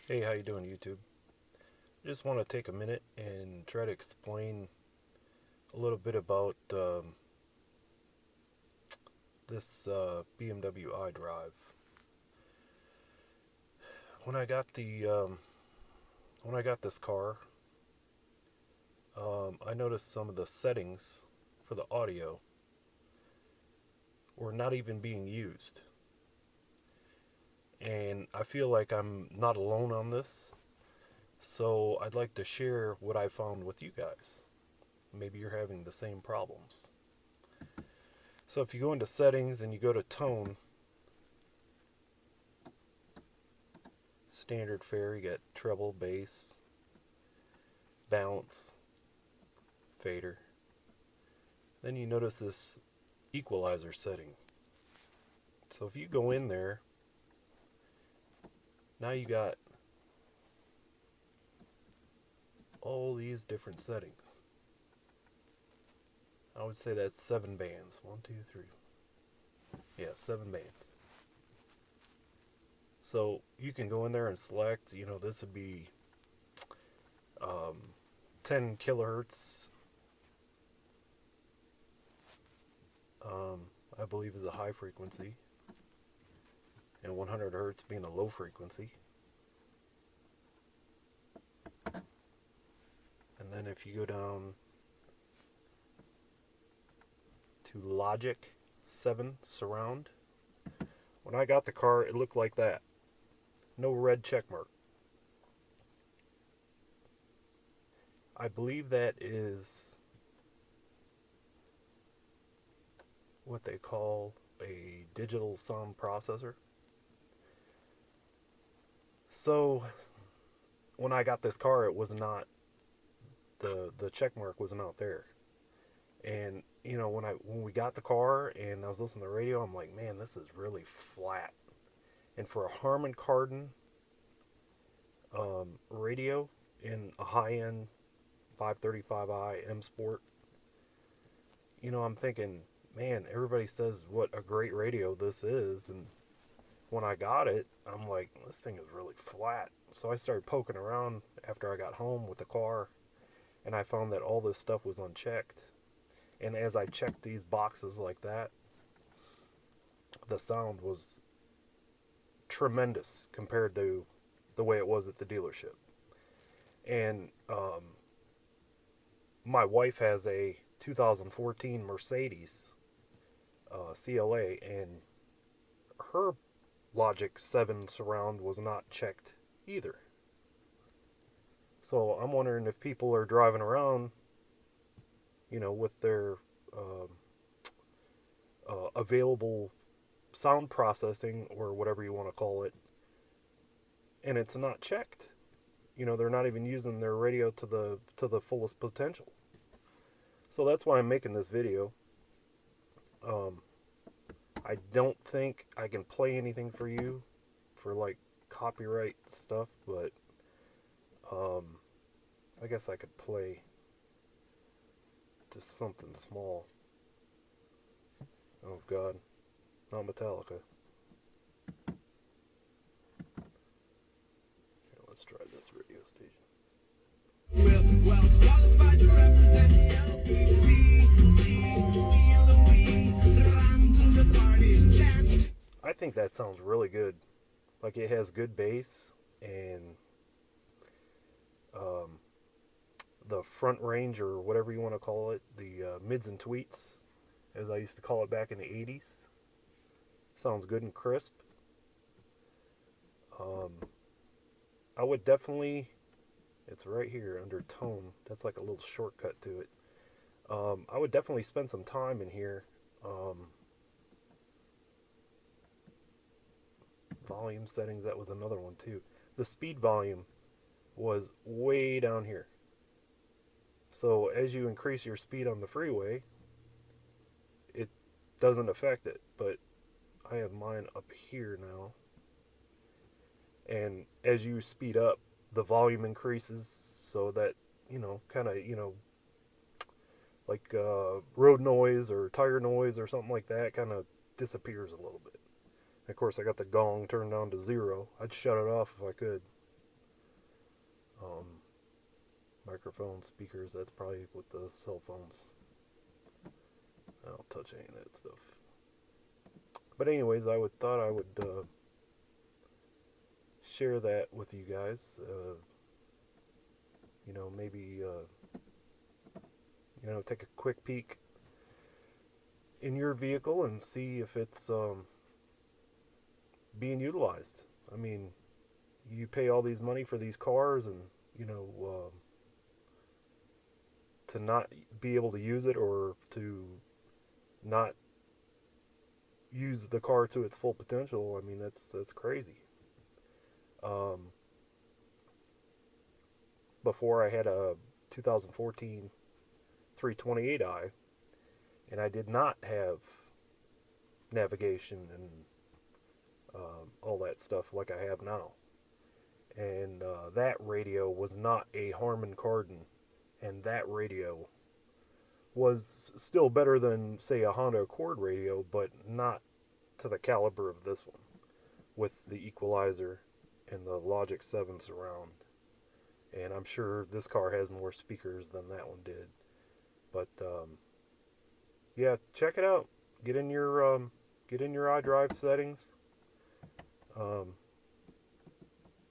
Hey, how you doing, YouTube? I just want to take a minute and try to explain a little bit about this BMW iDrive. When I got when I got this car, I noticed some of the settings for the audio were not even being used, and I feel like I'm not alone on this. So I'd like to share what I found with you guys. Maybe you're having the same problems. So if you go into settings and you go to tone, standard fare, you get treble, bass, balance, fader. Then you notice this equalizer setting. So if you go in there, now you got all these different settings. I would say that's 7 bands. One, two, three. Yeah, 7 bands. So you can go in there and select, this would be um, 10 kilohertz, um, I believe is a high frequency, and 100 hertz being a low frequency. And then if you go down to Logic 7 Surround, when I got the car, it looked like that. No red check mark. I believe that is what they call a digital sound processor. So when I got this car, it was not the check mark was not there. And when we got the car and I was listening to the radio, I'm like, man, this is really flat. And for a Harman Kardon radio in a high-end 535i M Sport, I'm thinking, man, everybody says what a great radio this is, and when I got it, I'm like, this thing is really flat. So I started poking around after I got home with the car, and I found that all this stuff was unchecked. And as I checked these boxes like that, the sound was tremendous compared to the way it was at the dealership. And my wife has a 2014 Mercedes CLA, and her Logic 7 surround was not checked either. So I'm wondering if people are driving around, with their um available sound processing or whatever you want to call it, and it's not checked. They're not even using their radio to the fullest potential. So that's why I'm making this video. Um, I don't think I can play anything for you for like copyright stuff, but um, I guess I could play just something small. Oh God, not Metallica. Here, let's try this radio station. Well qualified to represent the LPC. I think that sounds really good. Like it has good bass, and um, the front range or whatever you want to call it, the mids and tweets, as I used to call it back in the 80s, sounds good and crisp. Um, I would definitely, it's right here under tone. That's like a little shortcut to it. I would definitely spend some time in here. Volume settings, that was another one too. The speed volume was way down here. So as you increase your speed on the freeway, it doesn't affect it. But I have mine up here now. And as you speed up, the volume increases so that, kind of, like road noise or tire noise or something like that kind of disappears a little bit. Of course, I got the gong turned down to 0. I'd shut it off if I could. um, microphone speakers. That's probably with the cell phones. I don't touch any of that stuff. But anyways, thought I would share that with you guys. Maybe take a quick peek in your vehicle and see if it's being utilized. I mean, you pay all these money for these cars, and to not be able to use it, or to not use the car to its full potential. I mean, that's crazy. Um, Before, I had a 2014 328i, and I did not have navigation and all that stuff like I have now. And that radio was not a Harman Kardon, and that radio was still better than, say, a Honda Accord radio, but not to the caliber of this one, with the equalizer and the Logic 7 surround. And I'm sure this car has more speakers than that one did. But yeah, check it out. Get in your iDrive settings.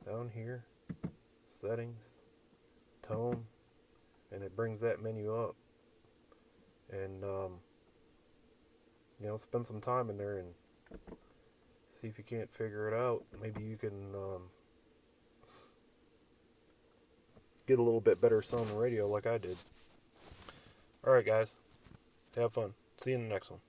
Down here, settings, tone, and it brings that menu up. And spend some time in there and see if you can't figure it out. Maybe you can get a little bit better sound on the radio like I did. Alright guys, have fun. See you in the next one.